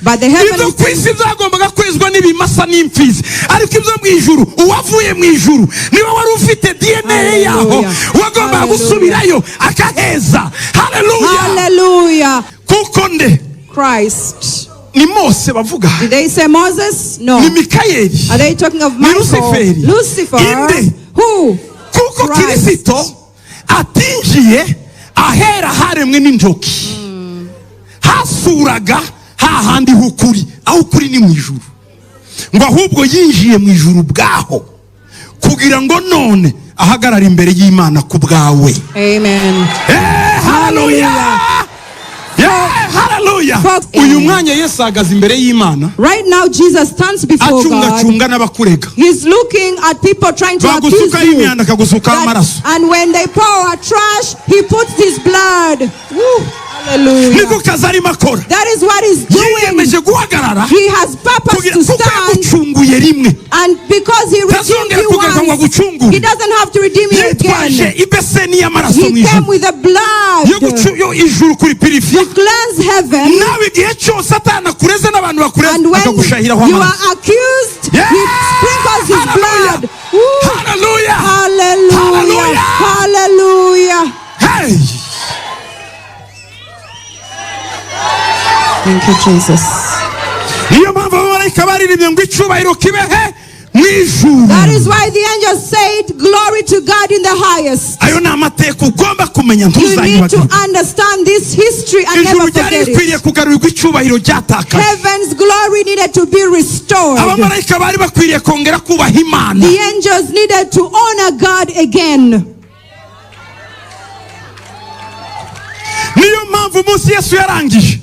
But the heavenly things, zagombaga kwezwa n'ibimasa n'imfizi, ariko ibyo mu ijuru uwavuye mu ijuru niwe wari ufite DNA yaho, wagombaga gusubirayo akaheza. Hallelujah, hallelujah. Kuko nde Christ. Ni Mose bavuga? Did they say Moses? No. Ni Mikayeli? Are they talking of Michael? Lucifer? Who? Kuko Kristo atinjiye ahera haremwe n'injoki, hasuraga hahandi hukuri, aho ukuri ni mu ijuru, ngo ahubwo yinjiye mu ijuru bwaho kugira ngo none ahagarara imbere y'Imana ku bwawe. Amen. Hallelujah. Hallelujah. Uyu mwanya Yesu agaze imbere y'Imana. Right now Jesus stands before God. He's looking at people trying to accuse you. And when they pour a trash, he puts his blood. Woo. Hallelujah. That is what he's doing. He has purpose to stand. And because he redeemed you once, he doesn't have to redeem you again. He came with the blood to cleanse heaven. And when you are accused, he sprinkles his blood. Hallelujah. Hallelujah. Hallelujah. Hey. Thank you, Jesus. That is why the angels said, glory to God in the highest. You need to understand this history and never forget it. Heaven's glory needed to be restored. The angels needed to honor God again.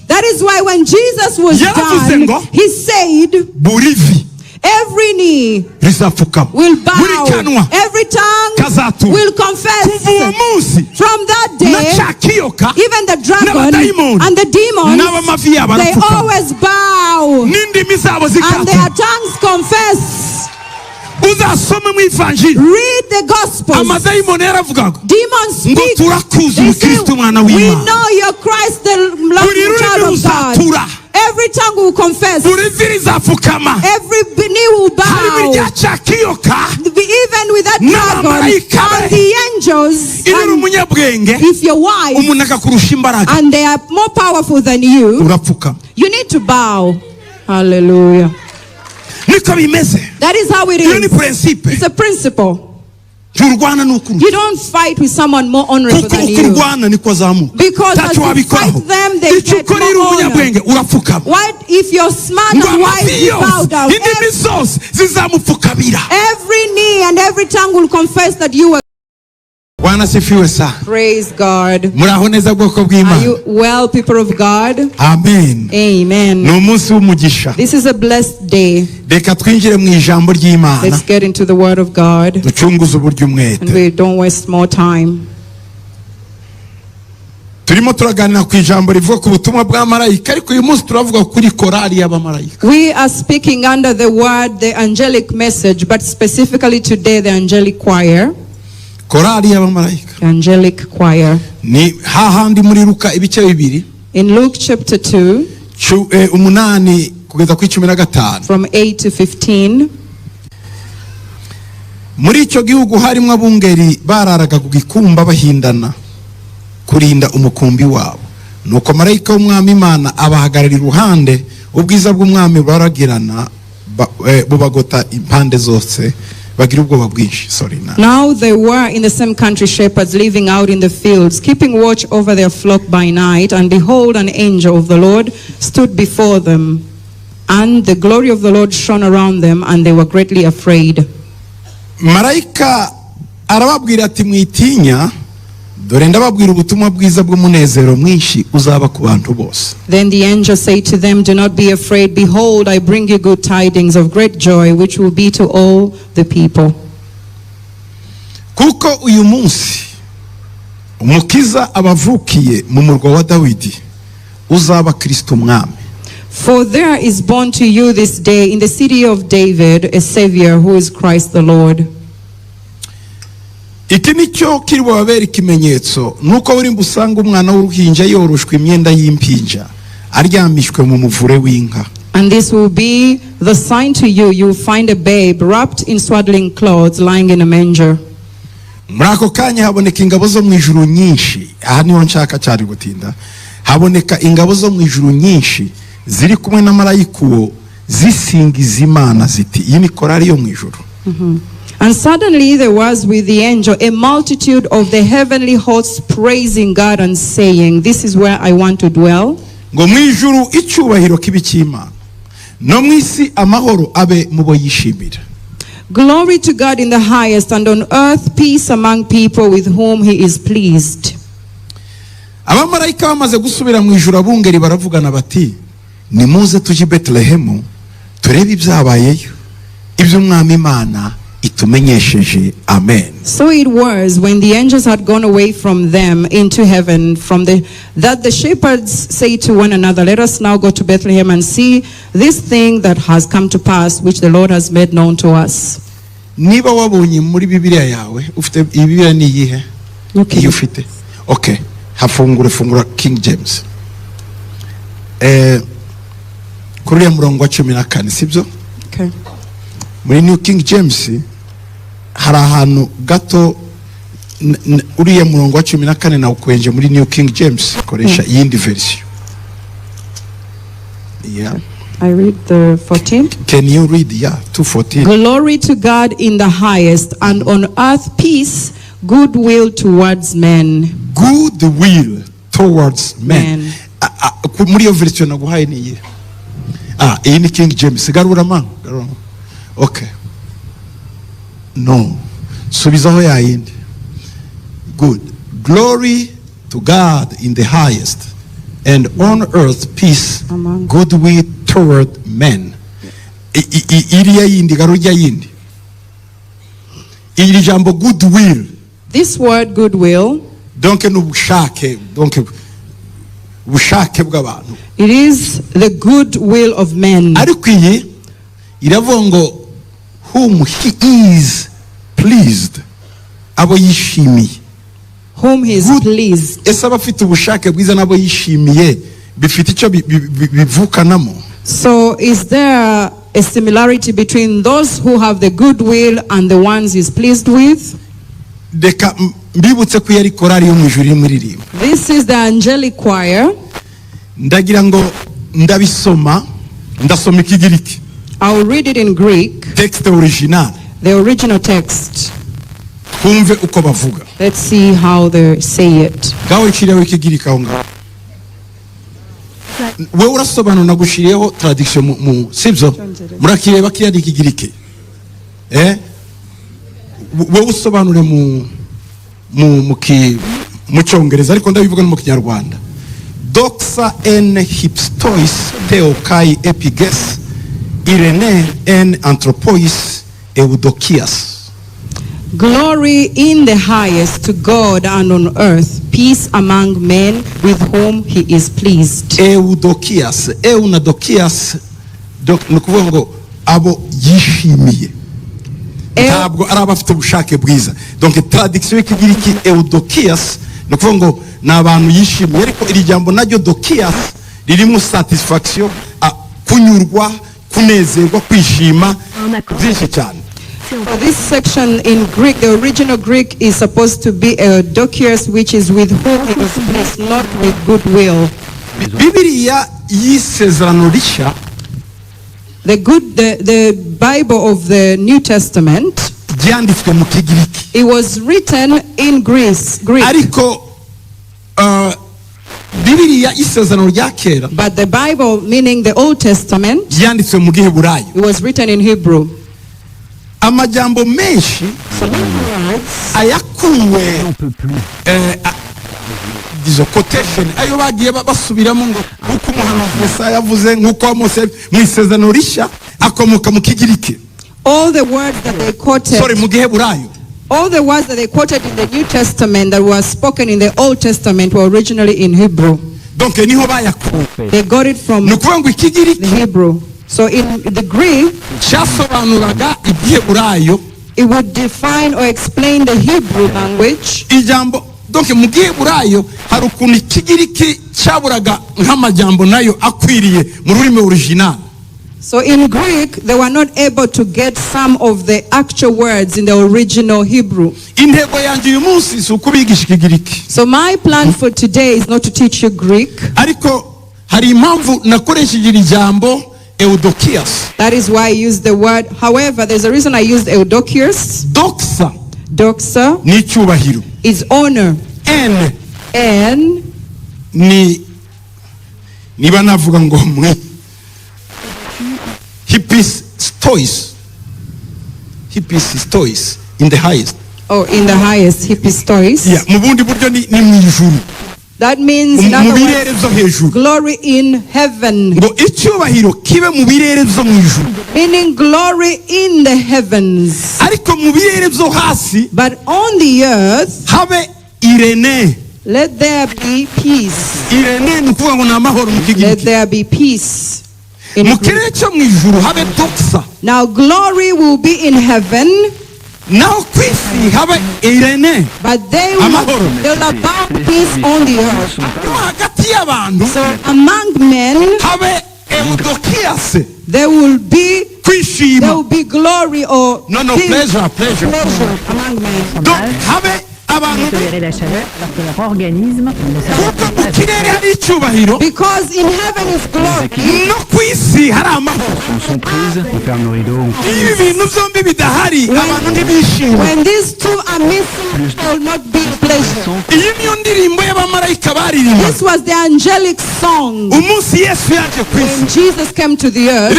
That is why when Jesus was done, he said, every knee will bow, every tongue will confess. From that day, even the dragon and the demons, they always bow and their tongues confess. Read the Gospels. Demons speak. They say, we know you're Christ, the loving child of God. Every tongue will confess. Every knee will bow. Even with that dragon and the angels. If you're wise and they are more powerful than you, you need to bow. Hallelujah. That is how it is. It's a principle. You don't fight with someone more honorable than you. Because as you fight them, they get more honor. What if you're smart and wise, you bow down? Every knee and every tongue will confess that you are. Praise God. Are you well, people of God? Amen. Amen. This is a blessed day. Let's get into the Word of God. And we don't waste more time. We are speaking under the word, the angelic message, but specifically today, the angelic choir. The angelic choir. In Luke chapter 2, from 8 to 15. Muri icyo gihugu harimo abungeri bararaga kugikumba bahindana kurinda umukumbi wabo, nuko marayika w'umwami Imana abahagarara iruhande, ubwiza bw'umwami baragirana bubagota impande zose. Now they were in the same country shepherds living out in the fields, keeping watch over their flock by night, and behold, an angel of the Lord stood before them, and the glory of the Lord shone around them, and they were greatly afraid. Marayika arababwira ati mwitinya, dore ndababwira ubutumwa bwiza bw'umunezero mwinshi uzaba ku bantu bose. Then the angel said to them, do not be afraid. Behold, I bring you good tidings of great joy, which will be to all the people. Kuko uyu munsi umukiza abavukiye mu murwa wa Dawidi uzaba Kristo umwami. For there is born to you this day in the city of David a Savior, who is Christ the Lord. Iki nicyo kiri bubabera ikimenyetso, nuko buri mbusanga umwana w'uruhinja yoroshwe imyenda y'impinja, aryamishwe mu muvure w'inka. And this will be the sign to you. You will find a babe wrapped in swaddling clothes lying in a manger. Muri ako kanya haboneka ingabo zo mu ijuru nyinshi. Aha niho nshaka cyari gutinda. Haboneka ingabo zo mu ijuru nyinshi ziri kumwe na marayika uwo zisingiza Imana ziti. Iyi ni korari yo mu ijuru. And suddenly there was with the angel a multitude of the heavenly hosts praising God and saying, "This is where I want to dwell." Ngo mu ijuru icyubahiro kibi cy'Imana, no mu isi amahoro abe mu bo yishimira. Glory to God in the highest, and on earth peace among people with whom he is pleased. Abamarayika bamaze gusubira mu ijuru abungeri baravugana bati, nimuze tujye Betelehemu turebe ibyabayeyo, ibyo Umwami Imana itumenyesheje. Amen. So it was when the angels had gone away from them into heaven that the shepherds say to one another, "Let us now go to Bethlehem and see this thing that has come to pass, which the Lord has made known to us." Niba wabonye muri Bibiliya yawe, ufite Bibiliya ni iyihe? Okay. Iyo ufite. Okay. Fungura King James. Kuri murongo wa 14, sibyo? Okay. Muri New King James hari ahantu gato uriya murongo wa 14 na ukwenje muri New King James koresha iyindi version. Yeah. I read the 14. Can you read? Yeah, 2:14. Glory to God in the highest, and on earth peace, goodwill towards men. Goodwill towards men. Muri iyo version naguhaye ni iyihe? Iyi ni King James. Garura man. Okay. No. Subizaho ya yindi. Good. Glory to God in the highest, and on earth peace, goodwill toward men. Iriya yindi, garurya yindi. Iri jambo goodwill. This word goodwill. Donc n'ubushake, donc ubushake bw'abantu. It is the goodwill of men. Ariko iyi iravuga ngo whom he is pleased, abo yishimiye. Whom he is pleased. Ese abafite ubushake bwiza nabo yishimiye bifite icyo bivukanamo. So is there a similarity between those who have the goodwill and the ones he's pleased with? Deka mbibutse ko yari korari yo mu ijuru iri muririmba. This is the angelic choir. Ndagira ngo ndabisoma, ndasoma ikigiriki. I will read it in Greek. Text original. The original text. Kumve uko bavuga. Let's see how they say it. Gawe chiriho ikigiriki aho ngaho. Wewe urasobanura nagushiriyeho tradiction mu sibyo? Murakireba kiyadi ikigiriki. Wewe usobanure mu cyongereza ariko ndabivuga no mu kinyarwanda. Doxa en hipstois theokai epiges irene en anthropois eudokias. Glory in the highest to God, and on earth peace among men with whom he is pleased. Eudokias, eunadokias, nukuvuga ngo abo yishimiye. Ntabwo ari abafite ubushake bwiza. Donc traduction y'ikigiriki eudokias nukuvuga ngo n'abantu yishimiye, ariko iri jambo naryo dokias ririmo satisfaction, kunyurwa, kunezerwa, kwishima byinshi cyane. For this section in Greek, the original Greek is supposed to be eudokias, which is with whom he was pleased, not with goodwill. Bibiliya y'isezerano rishya, the Bible of the New Testament, byanditswe mu kigiriki. It was written in Greek. Ariko Bibiliya y'isezerano rya kera, but the Bible, meaning the Old Testament, byanditswe mu giheburayo. It was written in Hebrew. Amajambo menshi ayakuwe izo quotation ayo bagiye basubiramo ngo uko umuhanuzi Yesaya yavuze nk'uko Mose mu isezerano rishya akomoka mu kigiriki. All the words that they quoted, mu giheburayo, all the words that they quoted in the New Testament that were spoken in the Old Testament were originally in Hebrew. Donc niho bayakuwe. They got it from the Hebrew. So in the Greek, it would define or explain the Hebrew language. Ijambo donc mu Giheburayo hari ukuntu ikigiriki cyaburaga nk'amajambo nayo akwiriye mu rurimi original. So in Greek, they were not able to get some of the actual words in the original Hebrew. Intego yanjye uyu munsi si ukubigisha ikigiriki. So my plan for today is not to teach you Greek. Ariko hari impamvu nakoresheje iri jambo Eudokias. That is why I used the word. However, there's a reason I used Eudokias. Doxa ni cyubahiro. Is honor. N ni niba navuga ngo mwe Hippistois in the highest. Oh, in the highest, Hippistois. Yeah, mu bundi buryo ni mu ijuru. That means mu birere zo hejuru. Glory in heaven. Ngo icyubahiro kibe mu birere zo mu ijuru. Meaning glory in the heavens. Ariko mu birere zo hasi, but on the earth, habe irene. Let there be peace. Irene ni kuvuga ngo ni amahoro mu kigiriki. Let there be peace. Now glory will be in heaven. Now but they will abound peace on the earth. So among men there will be glory or pleasure among men. Because in heaven is glory. Sont prises, on ferme le rideau. When these two are missing, there will not be pleasure. This was the angelic song. When Jesus came to the earth.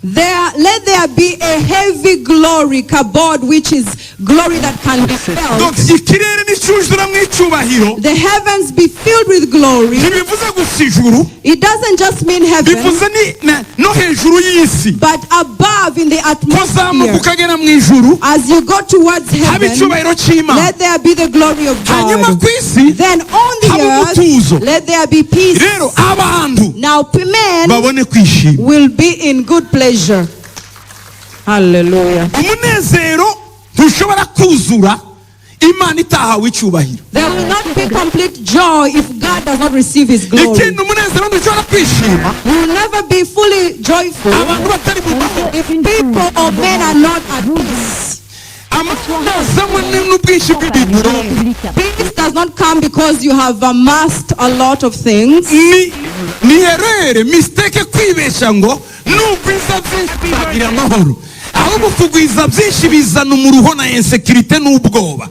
Let there be a heavy glory, kabod, which is glory that can be felt. The heavens be filled with glory. It doesn't just mean heaven, but above in the atmosphere. As you go towards heaven, let there be the glory of God. Then on the earth, let there be peace. Now men will be in good pleasure. Hallelujah. There will not be complete joy if God does not receive his glory. You will never be fully joyful if people or men are not at peace. Peace does not come because you have amassed a lot of things. ahubwo kugwiza byinshi bizana umuruho na insécurité n'ubwoba.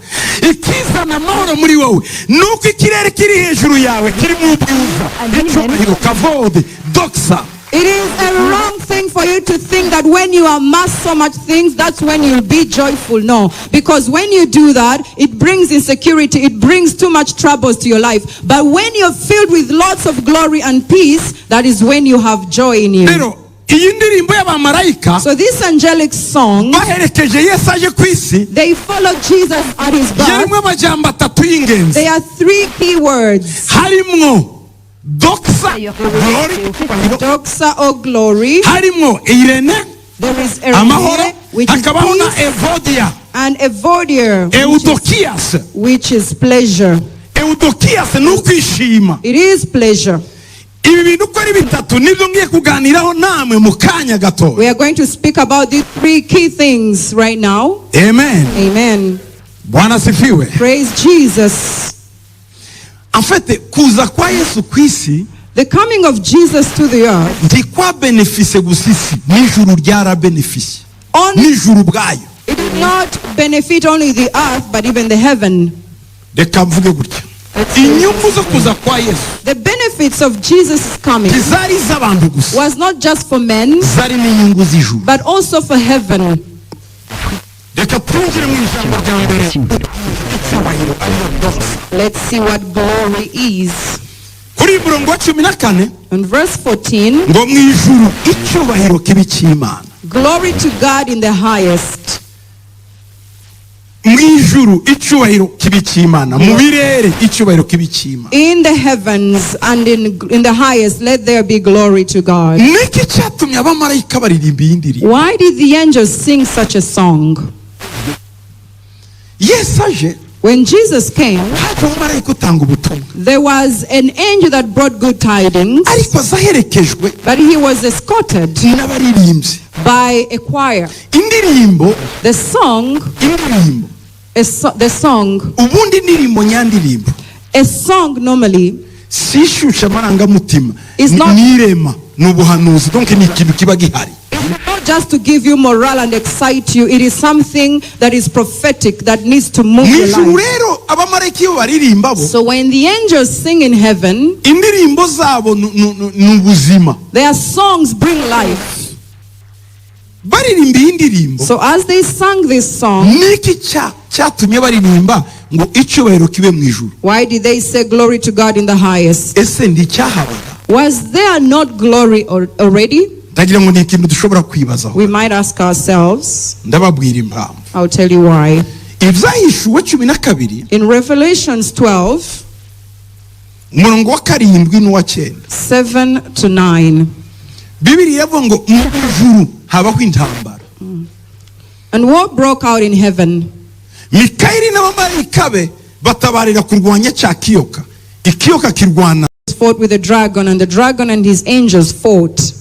Ikizana amahoro muri wowe nuko ikirere kiri hejuru yawe kiri mu bwiza icyubahiro kavode doxa. It is a wrong thing for you to think that when you amass so much things, that's when you'll be joyful. No, because when you do that, it brings insecurity, it brings too much troubles to your life. But when you're filled with lots of glory and peace, that is when you have joy in you. So this angelic song, they follow Jesus at his birth. There are three key words. Doxa, doxa or glory. There is Irene, which is peace, and Evodia, which is pleasure. It is pleasure. We are going to speak about these three key things right now. Amen. Amen. Praise Jesus. En fait, kuza kwa Yesu kwisi, the coming of Jesus to the earth, ndikwa benefise gusisi n'ijuru ryara benefise n'ijuru bwayo. It did not benefit only the earth but even the heaven. Reka mvuge gutya, inyungu zo kuza kwa Yesu, the benefits of Jesus' coming was not just for men, zari n'inyungu z'ijuru, but also for heaven. Let's see what glory is. In verse 14, glory to God in the highest. mwijuru icyubahiro kibikimana mu birere icyubahiro kibikimana. In the heavens and in the highest let there be glory to God. Niki cyatumye abamarayika baririmba indirimbo? Why did the angels sing such a song? Yesu aje, when Jesus came, there was an angel that brought good tidings, but he was escorted by a choir. The song, a song normally is not just to give you morale and excite you. It is something that is prophetic that needs to move your life. So when the angels sing in heaven, their songs bring life. So as they sang this song, why did they say glory to God in the highest? Was there not glory already? We might ask ourselves. I'll tell you why. In Revelations 12, 7 to 9. And war broke out in heaven. Fought with the dragon, and the dragon and his angels fought.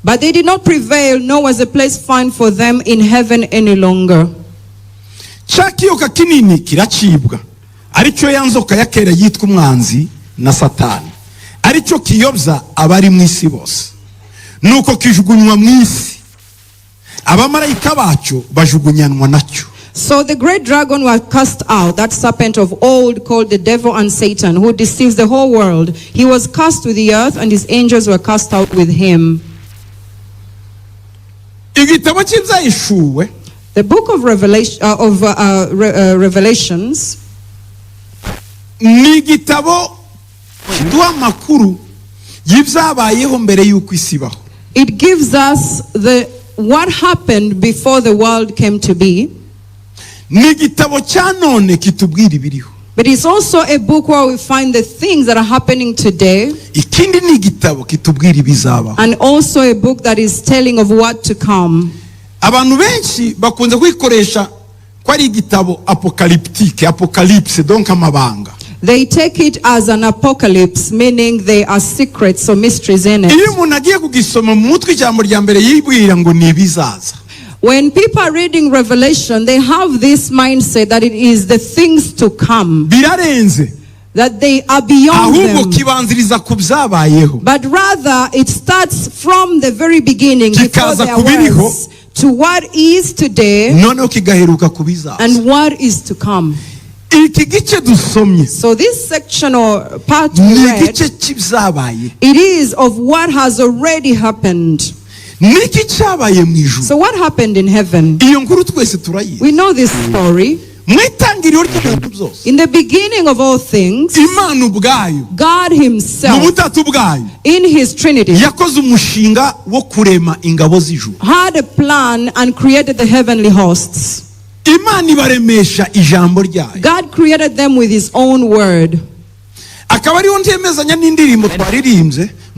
But they did not prevail, nor was a place found for them in heaven any longer. So the great dragon was cast out, that serpent of old called the devil and Satan, who deceives the whole world. He was cast to the earth, and his angels were cast out with him. The book of Revelations it gives us what happened before the world came to be. But it's also a book where we find the things that are happening today, and also a book that is telling of what to come. They take it as an apocalypse, meaning there are secrets or mysteries in it. When people are reading Revelation, they have this mindset that it is the things to come, that they are beyond them. But rather, it starts from the very beginning, before there was, to what is today and what is to come. So this section or part we read, it is of what has already happened. So what happened in heaven? We know this story. In the beginning of all things, God himself, in his Trinity, had a plan and created the heavenly hosts. God created them with his own word.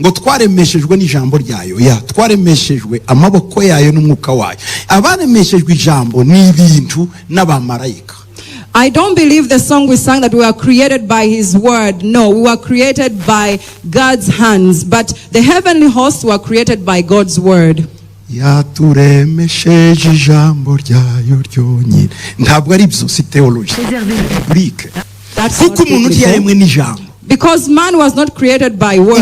ngo twaremeshejwe n'ijambo ryayo, twaremeshejwe amaboko yayo n'umwuka wayo. Abaremeshejwe ijambo ni ibintu n'abamarayika. I don't believe the song we sang that we were created by his word. No, we were created by God's hands, but the heavenly hosts were created by God's word. Yaturemesheje ijambo ryayo ryonyine. Ntabwo ari byo, si theology. Kuko umuntu yaremwe n'ijambo. Because man was not created by word.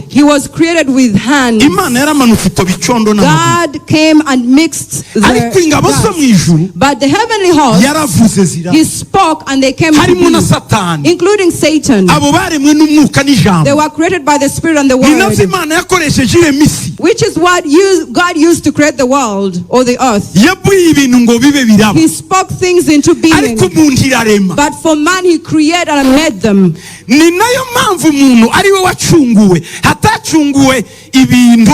He was created with hands. God came and mixed the dust. But the heavenly host, he spoke and they came to be, including Satan. They were created by the Spirit and the Word, which is what God used to create the world or the earth. He spoke things into being. But for man, he created and made them. ni nayo mpamvu umuntu ari we wacunguwe, hatacunguwe ibintu.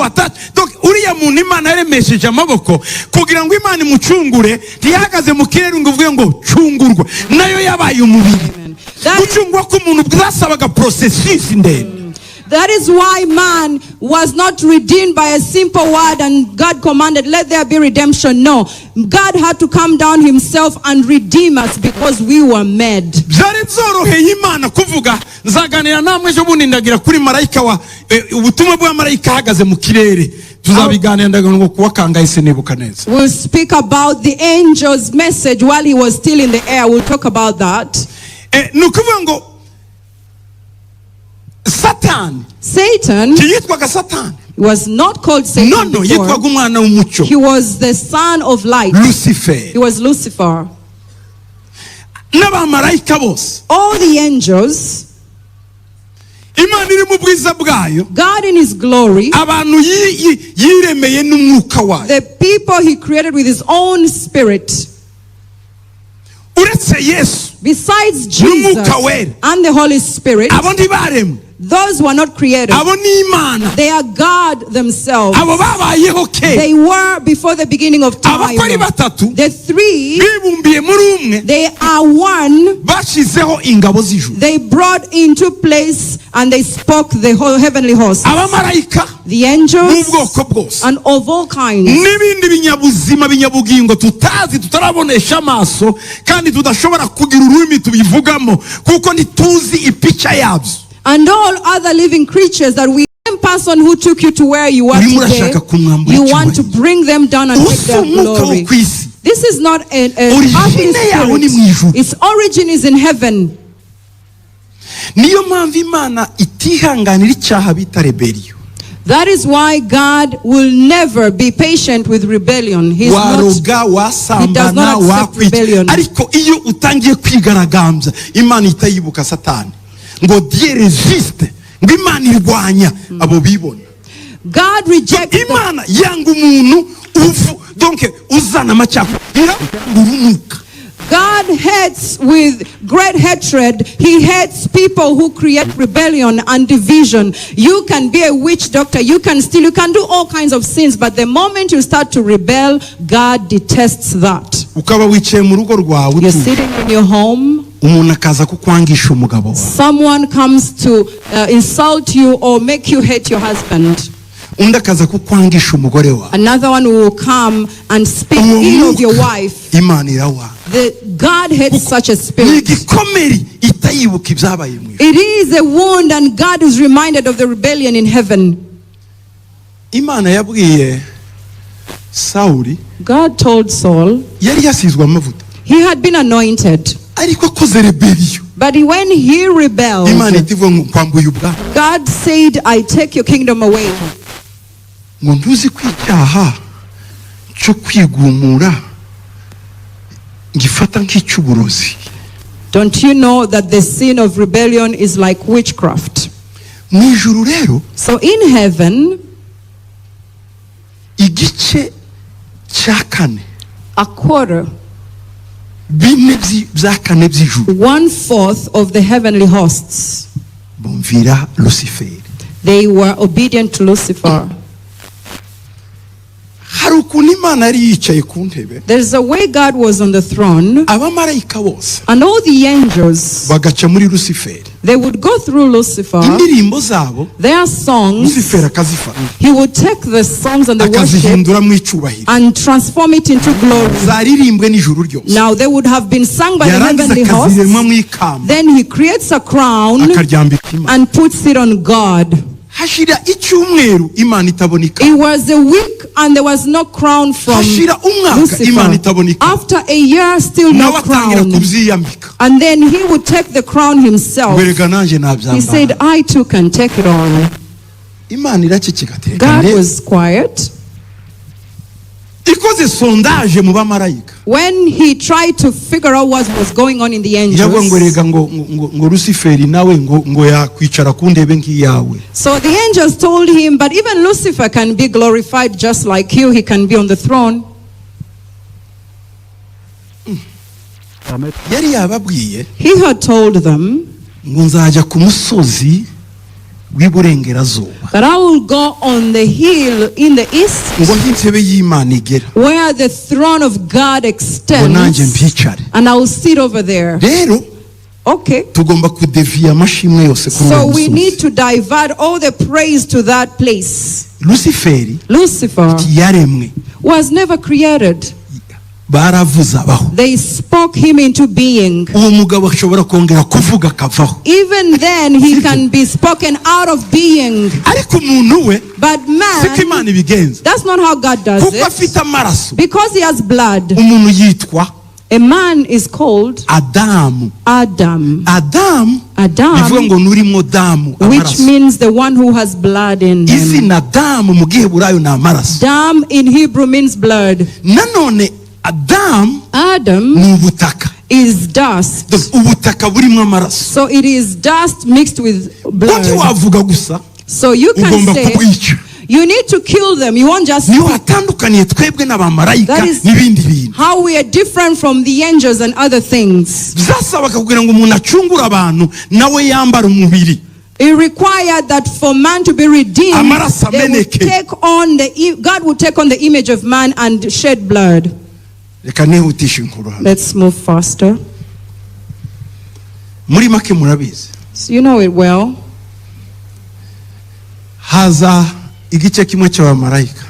Uriya muntu Imana yaremesheje amaboko kugira ngo Imana imucungure, ntiyahagaze mu kirere ngo uvuge ngo cungurwa, nayo yabaye umubiri. Gucungwa k'umuntu bwasabaga processus ndende. That is why man was not redeemed by a simple word and God commanded, let there be redemption. No, God had to come down himself and redeem us because we were made. Byari byoroheye Imana kuvuga nzaganira namwe ejo bundi ndagira kuri marayika wa ubutumwa bwa marayika ahagaze mu kirere. Tuzabiganira ndagira ngo kuwakanga ise nebuka neza. We'll speak about the angel's message while he was still in the air. We'll talk about that. Nukuvuga ngo Satan was not called Satan before. He was the son of light. Lucifer. He was Lucifer. All the angels, God in his glory, the people he created with his own spirit. Besides Jesus and the Holy Spirit, those were not created. They are God themselves. They were before the beginning of time. The three, they are one. They brought into place and they spoke the whole heavenly host. The angels and of all kinds. And all other living creatures that we, same person who took you to where you are today, you want to bring them down and take their glory. This is not an earthly spirit. Its origin is in heaven. That is why God will never be patient with rebellion. He does not accept rebellion. God rejects God hates with great hatred. He hates people who create rebellion and division. You can be a witch doctor, you can steal, you can do all kinds of sins, but the moment you start to rebel, God detests that. You're sitting in your home, someone comes to insult you or make you hate your husband. Another one will come and speak ill of your wife. God hates such a spirit. It is a wound, and God is reminded of the rebellion in heaven. God told Saul he had been anointed, but when he rebelled, God said, I take your kingdom away. Don't you know that the sin of rebellion is like witchcraft? So in heaven, a quarter, 1/4 of the heavenly hosts, they were obedient to Lucifer. There's a way God was on the throne, and all the angels, they would go through Lucifer. Their songs, he would take the songs and the worship and transform it into glory. Now they would have been sung by the heavenly host. Then he creates a crown and puts it on God. It was a week and there was no crown from Lucifer. After a year, still no crown. And then he would take the crown himself. He said, I too can take it all. God was quiet. When he tried to figure out what was going on in the angels, so the angels told him, but even Lucifer can be glorified just like you. He can be on the throne. He had told them, ngo nzajya ku musozi w'iburengerazuba. But I will go on the hill in the east, ngo nk'intebe y'Imana igera, where the throne of God ngo nanjye extends, mpicare. and I will sit over there. Rero Okay. tugomba kudeviya amashimwe yose kuri So uwo we need musozi. to divert all the praise to that place. Lusiferi Lucifer yaremwe, was never created. baravuze abaho. They spoke him into being. Uwo mugabo ashobora kongera kuvuga akavaho, Even then he can be spoken out of being. ariko umuntu we But siko man, Imana ibigenza, that's not how God does kuko it. afite amaraso. Because he has blood, Umuntu yitwa a man is called Adamu. Adam. Adamu bivuga Adam, ngo nurimo damu, which amaraso. means the one who has blood in him. Izina Adamu mu Giheburayo ni amaraso. Dam in Hebrew means blood. Nanone Adamu Adam ni ubutaka, is dust. ubutaka burimo amaraso. So it is dust mixed with Kuki blood. wavuga gusa, So you can ugomba say, kubwica. you need to kill them. You won't just. Niyo hatandukaniye twebwe n'abamarayika That is n'ibindi bintu. how we are different from the angels and other things. Byasabaga kugira ngo umuntu acungure abantu nawe yambara umubiri. It required that for man to be redeemed, Amaraso they would ameneke. take on God would take on the image of man and shed blood. Reka nihutishe inkuru hano. Let's move faster. Muri make murabizi, So you know it well. haza igice kimwe cy'abamarayika,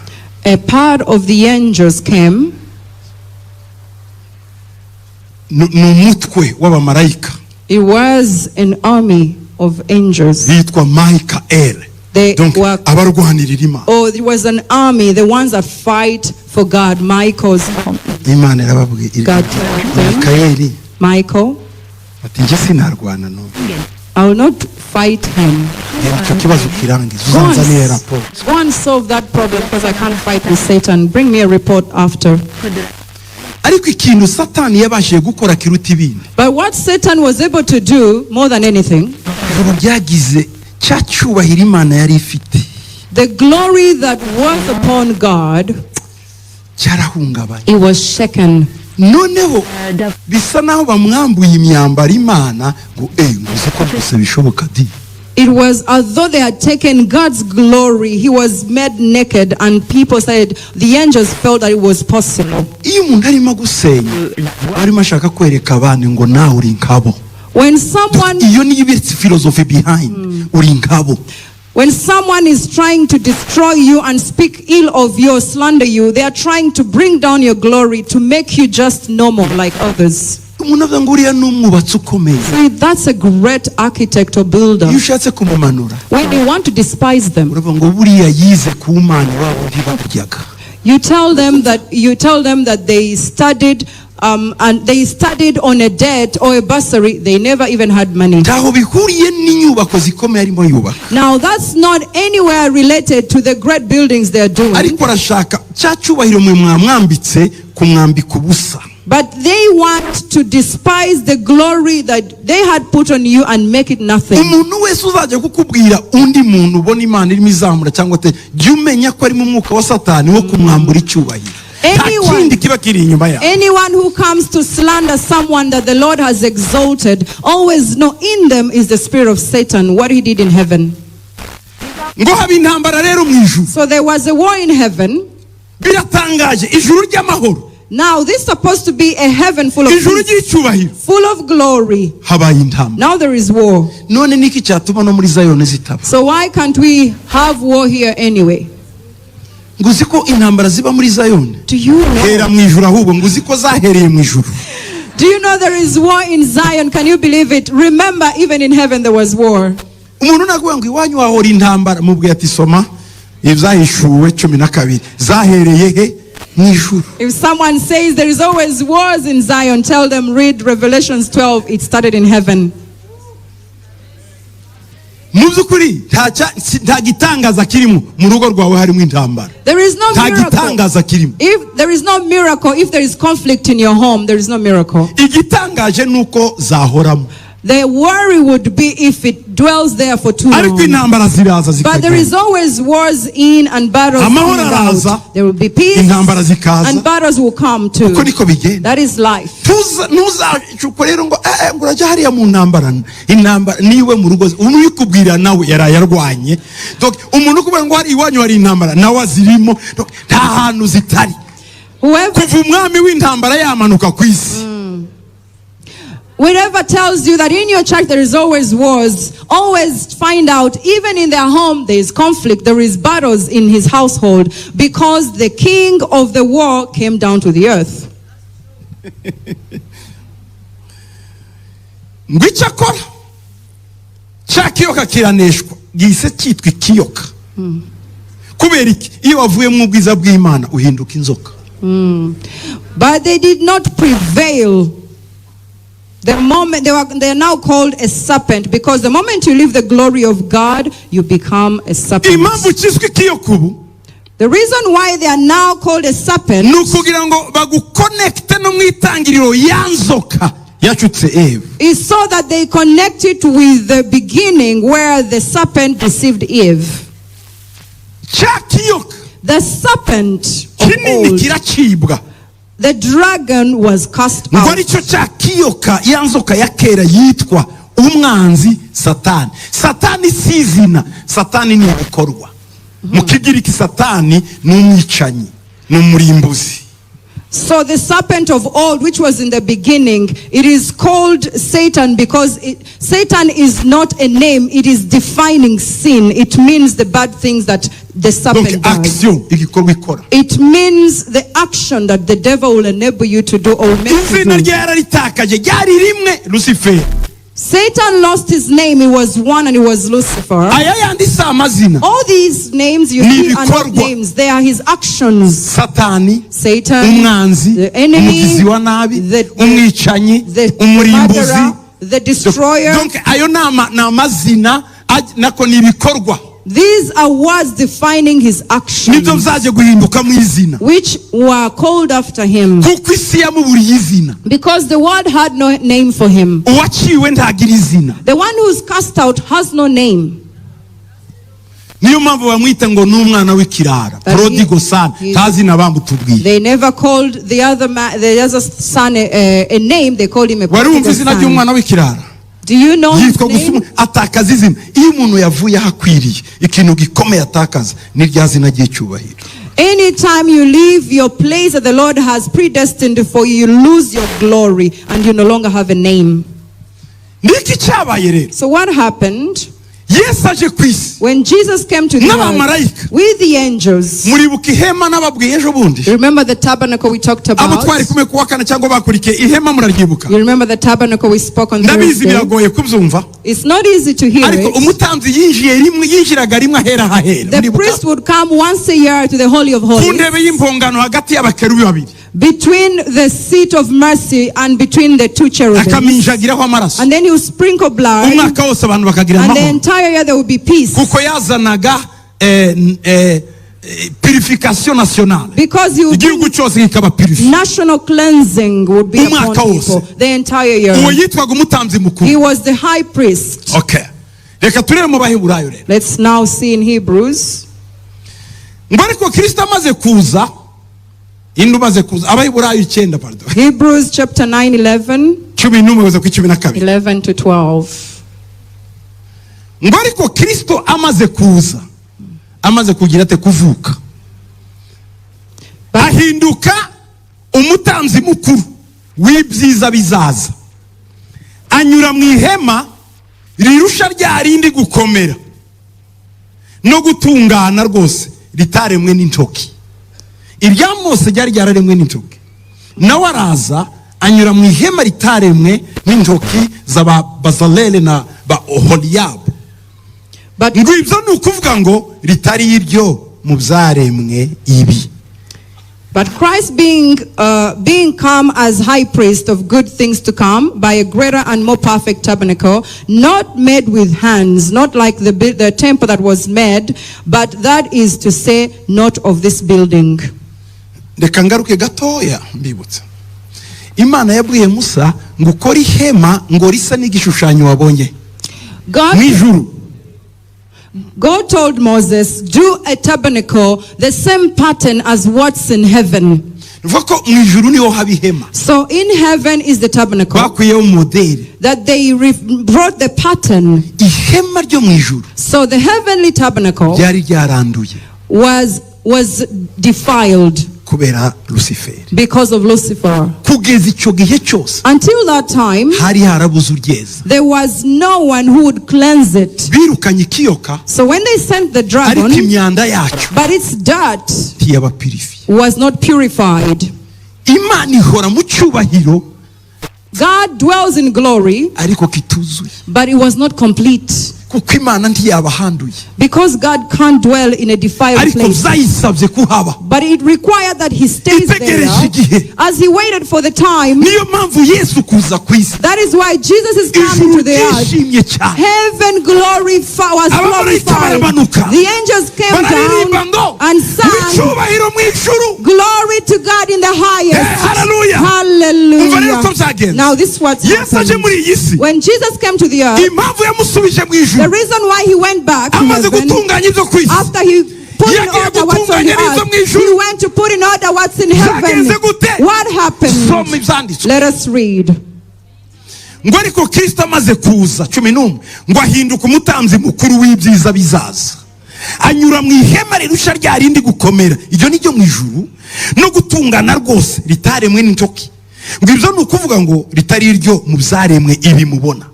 A part of the angels came. ni umutwe w'abamarayika It was an army of angels. bitwa Michael, They donc were, abarwanirira Imana. oh, it was an army, the ones that fight for God. Michael's Imana irababwiye God told them, Michael Michael, ati njye sinarwana no, I will not fight him. icyo kibazo kirangiza Go and, uzanzaniye raporo. go and solve that problem, because I can't fight with Satan. Bring me a report after. Ariko ikintu Satani yabashije gukora kiruta ibindi, But what Satan was able to do more than anything, ijuru ryagize cya cyubahiro Imana yari ifite the glory that was upon God, cyarahungabanye. it was shaken. Noneho bisa naho bamwambuye imyambaro Imana ngo nguze ko gusa bishoboka di. It was as though they had taken God's glory. He was made naked, and people said, the angels felt that it was possible. Iyo umuntu arimo gusenya arimo ashaka kwereka abantu ngo nawe uri nkabo. When someone Iyo niyo ibitse philosophy behind uri nkabo. When someone is trying to destroy you and speak ill of you or slander you, they are trying to bring down your glory to make you just normal like others. Umuntu avuga ngo uriya ni umwubatsi ukomeye. See, that's a great architect or builder. Iyo ushatse kumumanura When you want to despise them, uravuga ngo buriya yize ku Mana wabo ntibaryaga. you tell them that they studied and they studied on a debt or a bursary. They never even had money. Ntaho bihuriye n'inyubako zikomeye arimo yubaka. Now that's not anywhere related to the great buildings they're doing. Ariko arashaka cya cyubahiro mwe mwamwambitse kumwambika ubusa. But they want to despise the glory that they had put on you and make it nothing. Umuntu wese uzajya kukubwira undi muntu ubona Imana irimo izamura cyangwa te jya umenya ko ari mu mwuka wa Satani wo kumwambura icyubahiro. Anyone who comes to slander someone that the Lord has exalted, always know in them is the spirit of Satan, what he did in heaven. So there was a war in heaven. Now this is supposed to be a heaven full of peace, full of glory. Now there is war. So why can't we have war here anyway? Do you know? Do you know there is war in Zion? Can you believe it? Remember, even in heaven there was war. If someone says there is always wars in Zion, tell them read Revelations 12. It started in heaven. There is no miracle. If there is no miracle, if there is conflict in your home, there is no miracle. The The worry would be if it dwells there for too long. But there is always wars in and battles coming out. There will be peace and battles will come too. That is life. Whoever tells you that in your church there is always wars, always find out, even in their home there is conflict, there is battles in his household, because the king of the war came down to the earth. But they did not prevail. The moment they are now called a serpent, because the moment you leave the glory of God, you become a serpent. The reason why they are now called a serpent is so that they connect it with the beginning where the serpent deceived Eve. The serpent of old, the dragon was cast out. So the serpent of old, which was in the beginning, it is called Satan because Satan is not a name, it is defining sin. It means the bad things that the serpent does. It means the action that the devil will enable you to do or make you do. Satan lost his name. He was one and he was Lucifer. All these names you see are not names. They are his actions. Satan, the enemy, the murderer, the destroyer. These are words defining his actions, which were called after him, because the world had no name for him. The one who is cast out has no name. They never called the other son a name. They called him a prodigal son. Do you know his name? Anytime you leave your place that the Lord has predestined for you, you lose your glory and you no longer have a name. So what happened? When Jesus came to the earth with the angels, you remember the tabernacle we talked about? You remember the tabernacle we spoke on Thursday? It's not easy to hear it. The priest would come once a year to the Holy of Holies, between the seat of mercy and between the two cherubims, and then you sprinkle blood, and the entire year there will be peace, because you national cleansing would be upon people the entire year. He was the high priest. Let's now see in Hebrews. Hebrews chapter 9, 11 to 12. Ahinduka umutanzi mukuru w'ibyiza bizaza, anyura mu ihema rirusha rya rindi gukomera no gutungana rwose ritaremwe n'intoki. Irya Mose ryari ryararemwe n'intoki, nawe araza anyura mu ihema ritaremwe n'intoki z'aba Bazaleli na ba Oholiabu. Ngibyo ni ukuvuga ngo ritari iryo mu byaremwe ibi. But Christ being come as high priest of good things to come by a greater and more perfect tabernacle, not made with hands, not like the temple that was made, but that is to say, not of this building. Reka ngaruke gatoya mbibutsa. Imana yabwiye Musa ngo ukore ihema ngo risa n'igishushanyo wabonye mw'ijuru. God told Moses, do a tabernacle the same pattern as what's in heaven. So in heaven is the tabernacle that they brought the pattern. So the heavenly tabernacle was defiled because of Lucifer. Until that time, there was no one who would cleanse it. So when they sent the dragon, but its dirt was not purified. God dwells in glory, but it was not complete. Because God can't dwell in a defiled place. But it required that he stays there as he waited for the time. That is why Jesus is coming to the earth. Heaven was glorified. The angels came down and sang, glory to God in the highest. Hallelujah. Now this is what happened. When Jesus came to the earth, the reason why he went back to heaven, after he put in order what's on the earth, he went to put in order what's in heaven. What happened? Let us read. ngo ariko Kristo amaze kuza 11 ngo ahinduka umutambyi mukuru w'ibyiza bizaza, anyura mu ihema rirusha rya rindi gukomera, iryo niryo mu ijuru no gutungana rwose ritaremwe n'intoki, ngo ibyo nukuvuga ngo ritari iryo mu byaremwe ibi mubona.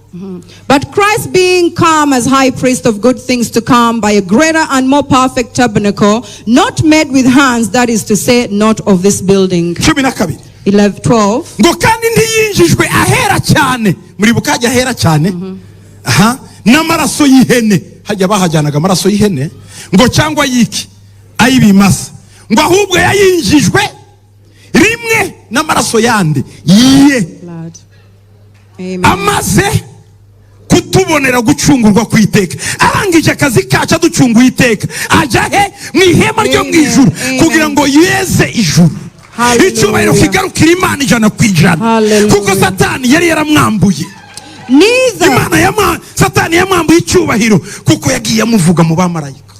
But Christ being come as high priest of good things to come by a greater and more perfect tabernacle, not made with hands, that is to say, not of this building. 12 ngo kandi ntiyinjijwe ahera cyane, muri bukajya ahera cyane n'amaraso y'ihene, hajya bahajyanaga amaraso y'ihene ngo cyangwa yiki ayibimasa, ngo ahubwo yayinjijwe rimwe n'amaraso yande yiye amaze kutubonera gucungurwa kwiteka, arangije akazi kacu aducunguye iteka, ajya he mu ihema ryo mu ijuru kugira ngo yeze ijuru, icyubahiro kigarukira Imana ijana ku ijana, kuko Satani yari yaramwambuye. Satani yamwambuye icyubahiro kuko yagiye amuvuga mu bamarayika.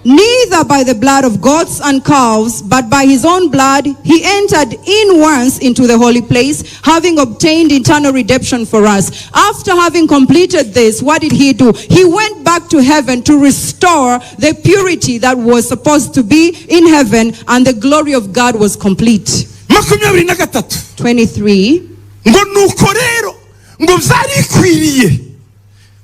Neither by the blood of goats and calves, but by his own blood, he entered in once into the holy place, having obtained eternal redemption for us. After having completed this, what did he do? He went back to heaven to restore the purity that was supposed to be in heaven, and the glory of God was complete. 23. ngo nuko rero ngo byari bikwiriye,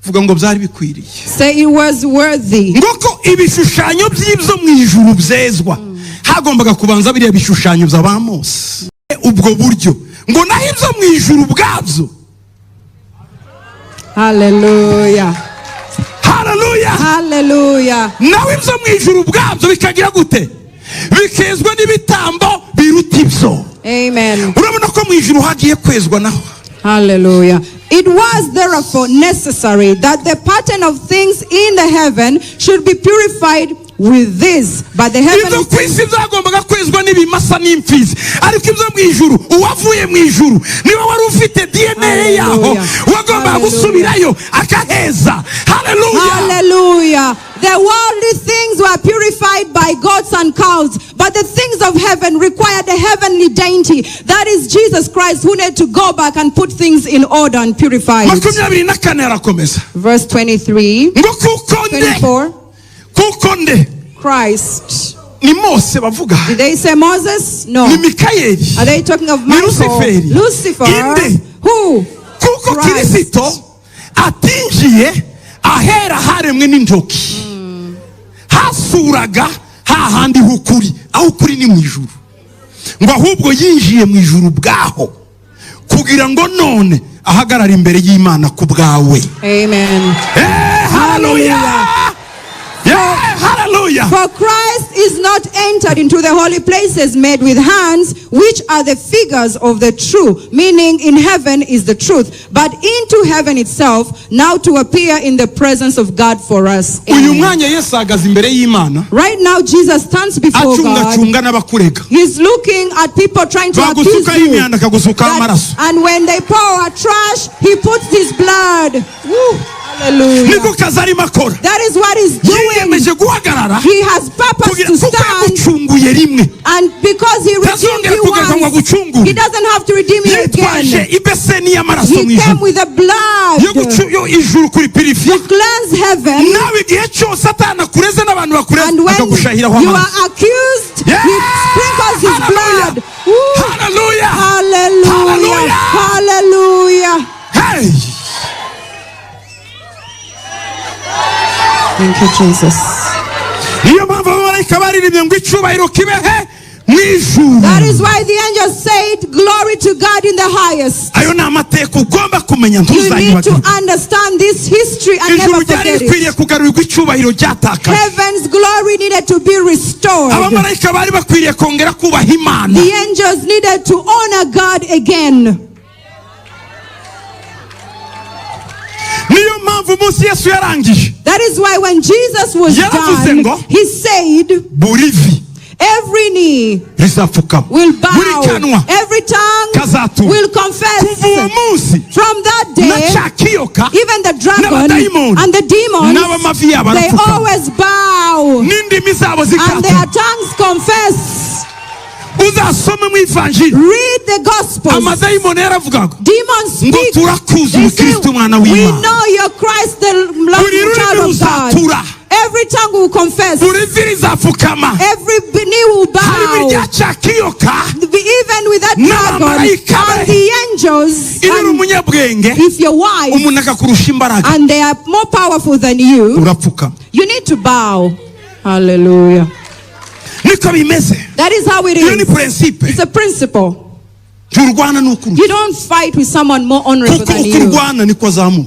vuga ngo byari bikwiriye, say it was worthy, ngo ko ibishushanyo by'ibyo mu ijuru byezwa, hagombaga kubanza biriya bishushanyo by'aba Mose, ubwo buryo ngo naho ibyo mu ijuru bwabyo. Hallelujah, hallelujah, hallelujah. naho ibyo mu ijuru bwabyo bikagira gute? Bikezwa n'ibitambo biruta ibyo. Amen. urabona ko mu ijuru hagiye kwezwa naho. Hallelujah. It was therefore necessary that the pattern of things in the heaven should be purified with this, but the heaven kwisi byagombaga kwezwa n'ibimasa n'imfizi, ariko ibyo mu ijuru uwavuye mu ijuru niba wari ufite DNA yaho wagombaga gusubirayo akaheza. Hallelujah, hallelujah. The worldly things were purified by goats and cows, but the things of heaven required a heavenly dainty. That is Jesus Christ, who need to go back and put things in order and purify it. Verse 23, 24. Christ. Did they say Moses? No. Are they talking of Michael? Lucifer. Who? Christ. ahera haremwe n'intoki, hasuraga hahandi hukuri, aho ukuri ni mu ijuru, ngo ahubwo yinjiye mu ijuru bwaho kugira ngo none ahagarara imbere y'Imana ku bwawe. Amen. Hallelujah. Yeah, hallelujah. For Christ is not entered into the holy places made with hands, which are the figures of the true, meaning in heaven is the truth, but into heaven itself, now to appear in the presence of God for us. Right now Jesus stands before God. He's looking at people trying to accuse you. And when they pour trash, he puts his blood. Woo. Hallelujah. That is what he's doing. He has purpose to stand. And because he redeemed you once, he doesn't have to redeem you again. He came with the blood to cleanse heaven. And when you are accused, he sprinkles his blood. Hallelujah. Hallelujah. Hallelujah. Hey. Thank you, Jesus. That is why the angels said, glory to God in the highest. You need to understand this history and never forget it. Heaven's glory needed to be restored. The angels needed to honor God again. That is why when Jesus was done, he said, every knee will bow, every tongue will confess. From that day, even the dragon and the demons, they always bow, and their tongues confess. Read the Gospels. Demons speak. They say, we know you're Christ, the Child of God. Every tongue will confess. Every knee will bow. Even with that dragon and the angels, and if you're wise and they are more powerful than you, you need to bow. Hallelujah. That is how it is. It's a principle. You don't fight with someone more honorable than you.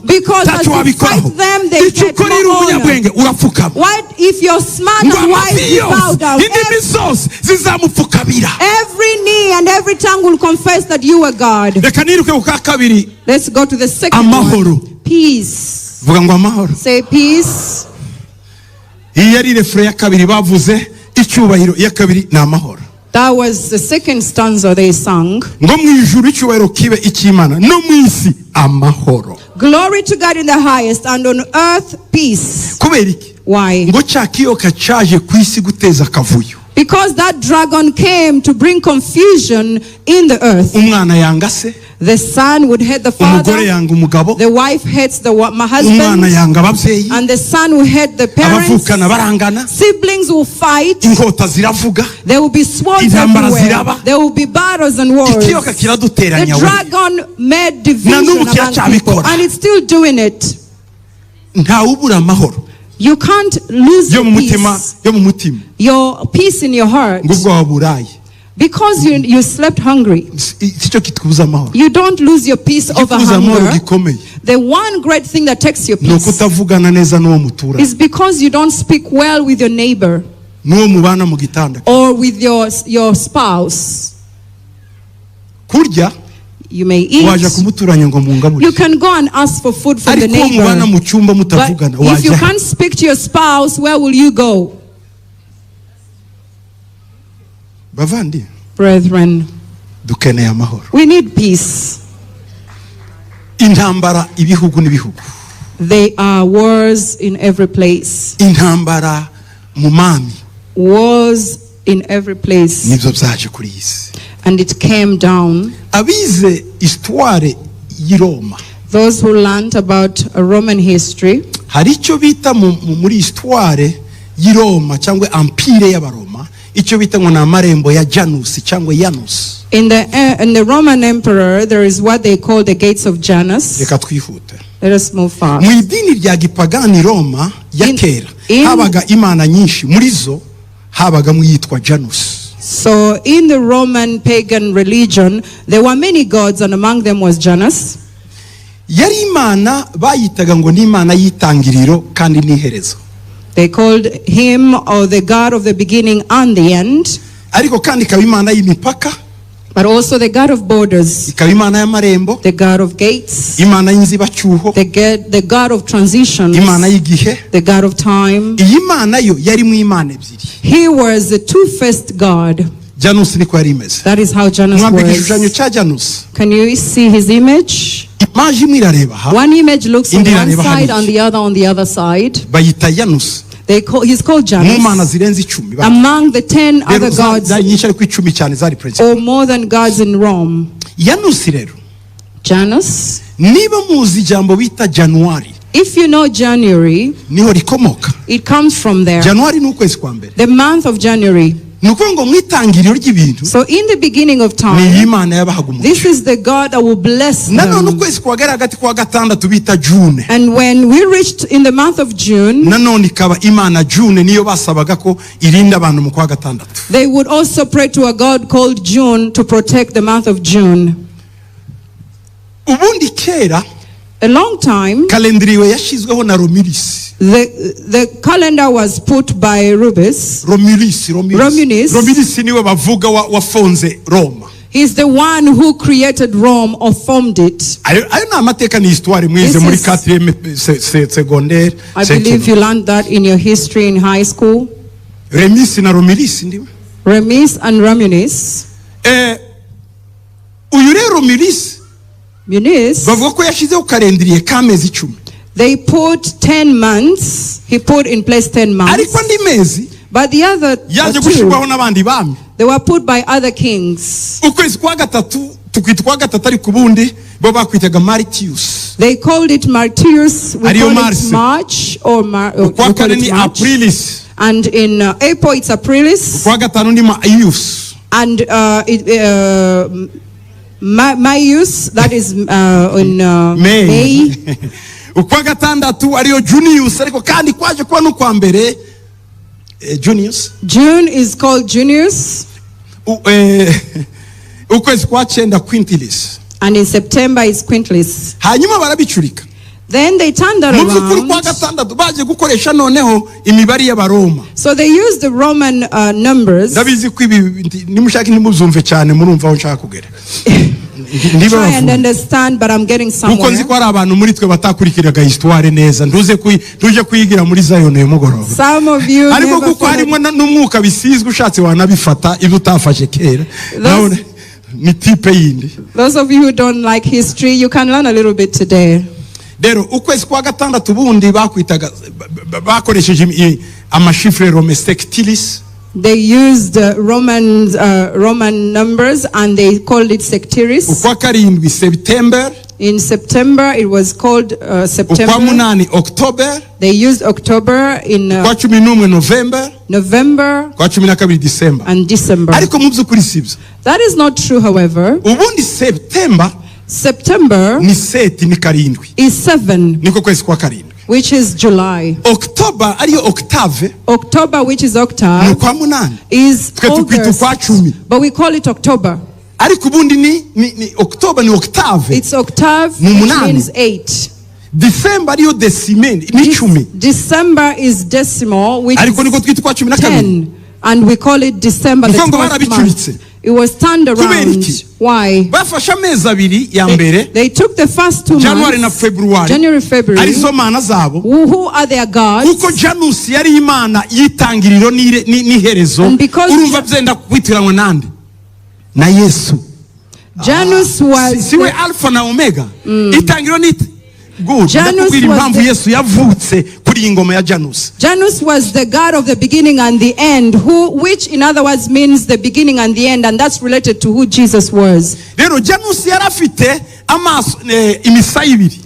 Because as you fight them, they get more honor. What if you're smart and wise, you bow down? Every knee and every tongue will confess that you are God. Let's go to the second one. Peace. Say peace. That was the second stanza they sang. Glory to God in the highest, and on earth peace. Why? Because that dragon came to bring confusion in the earth. The son would hate the father, the wife hates the husband, and the son will hate the parents. Siblings will fight. There will be swords everywhere. There will be battles and wars. The dragon made division among people, and it's still doing it. You can't lose your peace, your peace in your heart, because you slept hungry. You don't lose your peace over hunger. The one great thing that takes your peace is because you don't speak well with your neighbor or with your spouse. You may eat. You can go and ask for food from the neighbor. But if you can't speak to your spouse, where will you go? Brethren, we need peace. There are wars in every place. Wars in every place. And it came down. Those who learned about Roman history, in the Roman emperor, there is what they call the gates of Janus. Let us move fast. So in the Roman pagan religion, there were many gods, and among them was Janus. They called him or the God of the beginning and the end. Ariko kandi ikaba imana y'imipaka. But also the God of borders, ikaba imana y'amarembo, the God of gates, imana y'inzibacyuho, the God of transitions, imana y'igihe, the God of time. iyi mana yo yari mu imana ebyiri. He was the two-faced God. Janus niko yari imeze. That is how Janus mwambika was. igishushanyo cya Janus. Can you see his image? Image imwe irareba ha. One image looks on one side and the other on the other side. Bayita Janus. He's called Janus. Among the 10 other gods, or more than gods in Rome. Janus. If you know January, it comes from there. The month of January. So in the beginning of time, this is the God that will bless them. And when we reached in the month of June, they would also pray to a God called June to protect the month of June. A long time, the calendar was put by Romulus. He's the one who created Rome or formed it. I believe you learned that in your history in high school. Remus and Romulus. They put 10 months. He put in place 10 months. But the other two, they were put by other kings. They called it Martius. We call it March or March. And in April it's Aprilis. And Maius, that is in May. June is called Junius. And in September is Quintilis. Then they turned around. So they used the Roman numbers. Try and understand, but I'm getting somewhere. Some of you those of you who don't like history, you can learn a little bit today. They used Roman numbers and they called it sectiris. In September it was called September. They used October in November and December. That is not true, however. September is 7, which is July. October, which is octave, is August, but we call it October. It's octave, which means 8. December is decimal, which is 10, and we call it December, the 12th month. It was turned around. Why? They took the first 2 months, January, February. Who are their gods? And because Janus was Alpha and Omega. Janus was the God of the beginning and the end, which in other words means the beginning and the end, and that's related to who Jesus was.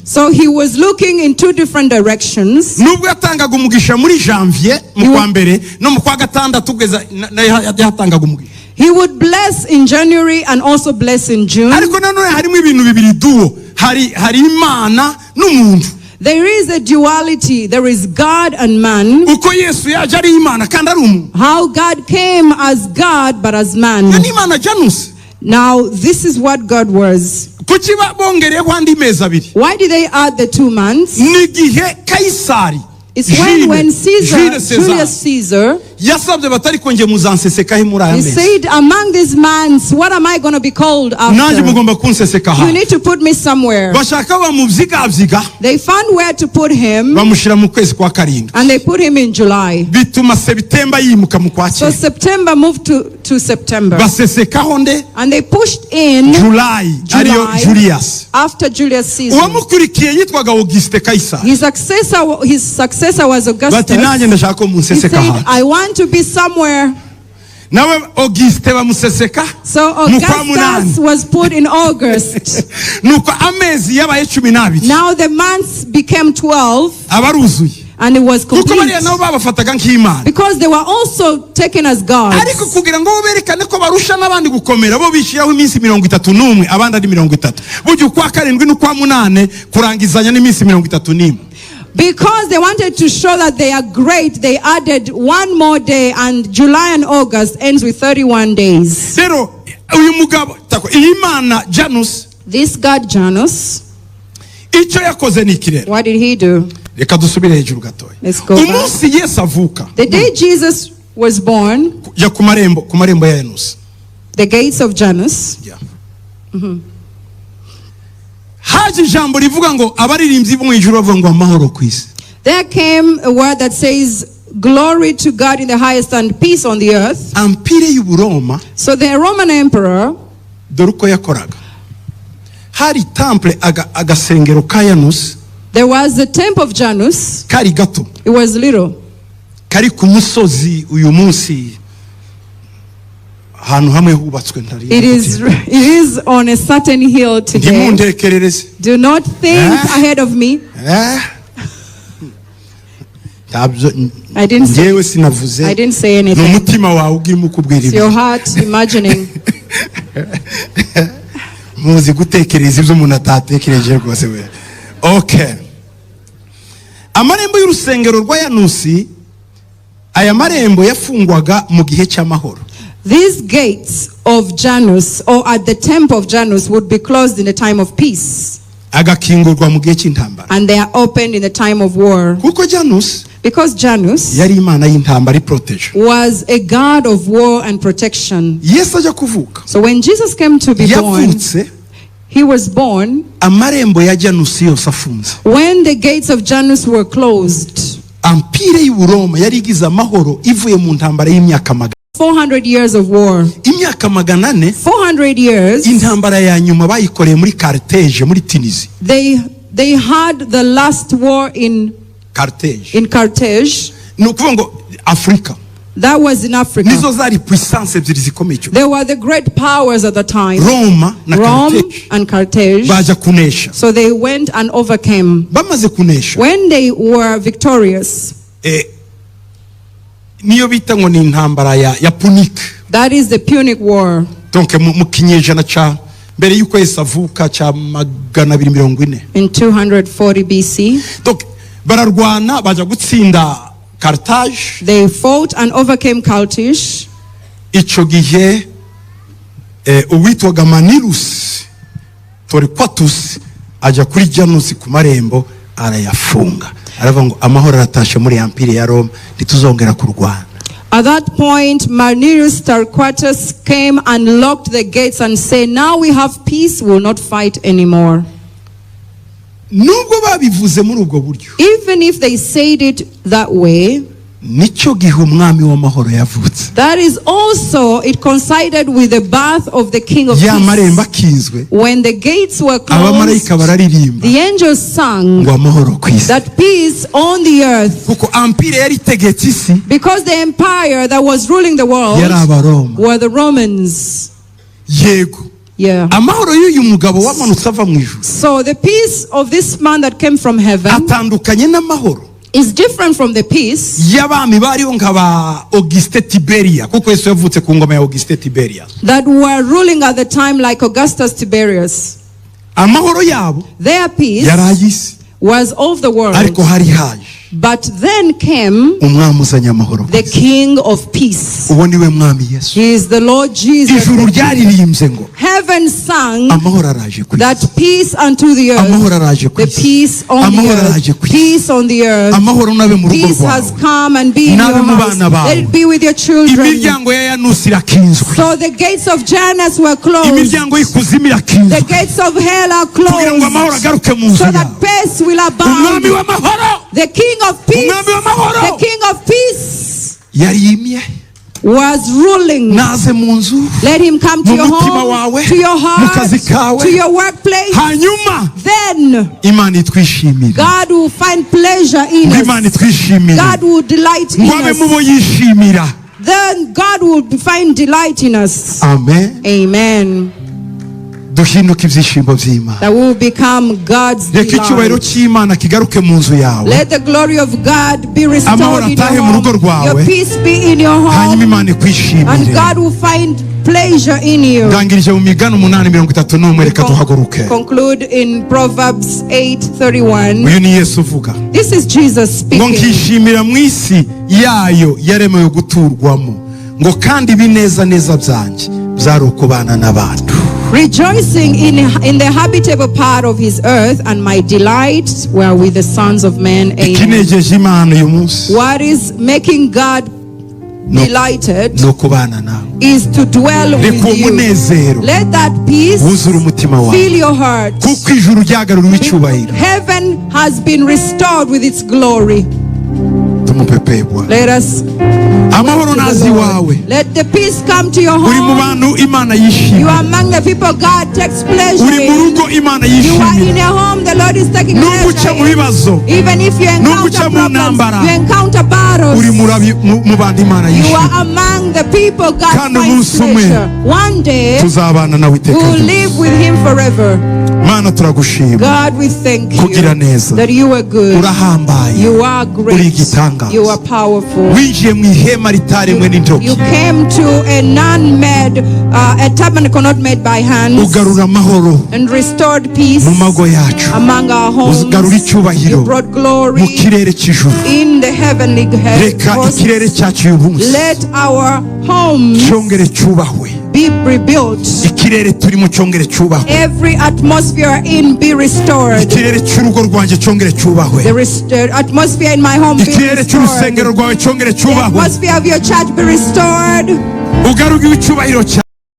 So he was looking in 2 different directions. He would bless in January and also bless in June. There is a duality. There is God and man. How God came as God but as man. Now this is what God was. Why did they add the 2 months? It's when Julius Caesar, he said, among these months, what am I going to be called after? You need to put me somewhere. They found where to put him, and they put him in July. So September moved to September. And they pushed in July after Julius Caesar. His successor was Augustus. He said, I want to be somewhere. So Augustus was put in August. Now the months became 12. And it was complete. Because they were also taken as gods. Because they wanted to show that they are great, they added one more day, and July and August ends with 31 days. This god Janus, what did he do? Let's go back. The day Jesus was born, the gates of Janus. There came a word that says, glory to God in the highest and peace on the earth. So the Roman emperor, there was the temple of Janus. It was little. It is on a certain hill today. Do not think ahead of me. I didn't say anything. It's your heart imagining. Okay. Amarembo y'urusengero rwa Yanusi, aya marembo yafungwaga mu gihe cy'amahoro. These gates of Janus, or at the temple of Janus, would be closed in the time of peace. Agakingurwa mu gihe cy'intambara. And they are opened in the time of war. Kuko Janus, because Janus yari imana y'intambara iproteje, was a god of war and protection. Yesu aje kuvuka. So when Jesus came to be born, he was born amarembo ya Janusi yose afunze. When the gates of Janus were closed. Ampire y'Uburoma yari igize amahoro ivuye mu ntambara y'imyaka magana. 400 years of war. Imyaka magana 400 years. Intambara ya nyuma bayikoreye muri Carthage muri Tunisia. They had the last war in Carthage. In Carthage. Nukuvuga ngo Africa. That was in Africa. Nizo zari puissance ebyiri zikomeye. They were the great powers at the time. Rome and Carthage. Baja kunesha. So they went and overcame. Bamaze kunesha. When they were victorious. Niyo bita ngo ni intambara ya Punic. That is the Punic War. Donc mu kinyejana cha mbere yuko Yesu avuka cha 240. In 240 BC. Donc bararwana baja gutsinda Carthage. They fought and overcame Carthage. Ico gihe uwitwaga Manilius Torquatus aja kuri Janus ku marembo arayafunga. Aravuga ngo amahoro aratashe muri empire ya Rome ntituzongera kurwana. At that point, Manilius Torquatus came and locked the gates and said, now we have peace, we will not fight anymore. Nubwo babivuze muri ubwo buryo. Even if they said it that way, nico gihe umwami w'amahoro yavutse. That is also, it coincided with the birth of the King of Peace. Marembo akizwe. When the gates were closed, abamarayika bararirimba. The angels sang ngo amahoro kwisi. That peace on the earth. Kuko empire yari tegetse isi. Because the empire that was ruling the world were the Romans. Yego. Yeah. Amahoro y'uyu mugabo wamanutse ava mu ijuru. So the peace of this man that came from heaven atandukanye n'amahoro is different from the peace y'abami bariho nk'aba Auguste Tiberia, kuko Yesu yavutse ku ngoma ya Auguste Tiberia, that were ruling at the time like Augustus Tiberius. Amahoro yabo, their peace yarayisi, was of the world. Ariko hari haje But then came the King of Peace. He is the Lord Jesus. Heaven sang that peace unto the earth, the peace on the earth, peace on the earth. Peace has come and be in your house. Let it be with your children. So the gates of Janus were closed. The gates of hell are closed. So that peace will abound. The King of Peace, the King of Peace was ruling. Let him come to your home, to your heart, to your workplace. Then God will find pleasure in us. God will delight in us. Then God will find delight in us. Amen. Amen. That will become God's delight. Let the glory of God be restored in your home. Your peace be in your home. And God will find pleasure in you. Conclude in Proverbs 8:31. This is Jesus speaking. Rejoicing in the habitable part of his earth, and my delight were with the sons of men. Amen. What is making God delighted is to dwell with you. Let that peace fill your heart. Heaven has been restored with its glory. Let us let the peace come to your home. You are among the people God takes pleasure in. You are in your home, the Lord is taking pleasure in. Even if you encounter problems, you encounter battles, you are among the people God finds pleasure. One day we will live with him forever. God, we thank you that you are good, you are great, you are powerful. You came to a non-made, a tabernacle not made by hands, and restored peace among our homes. You brought glory in the heavenly hosts. Let our homes be rebuilt. Every atmosphere in be restored. The atmosphere in my home be restored. The atmosphere of your church be restored.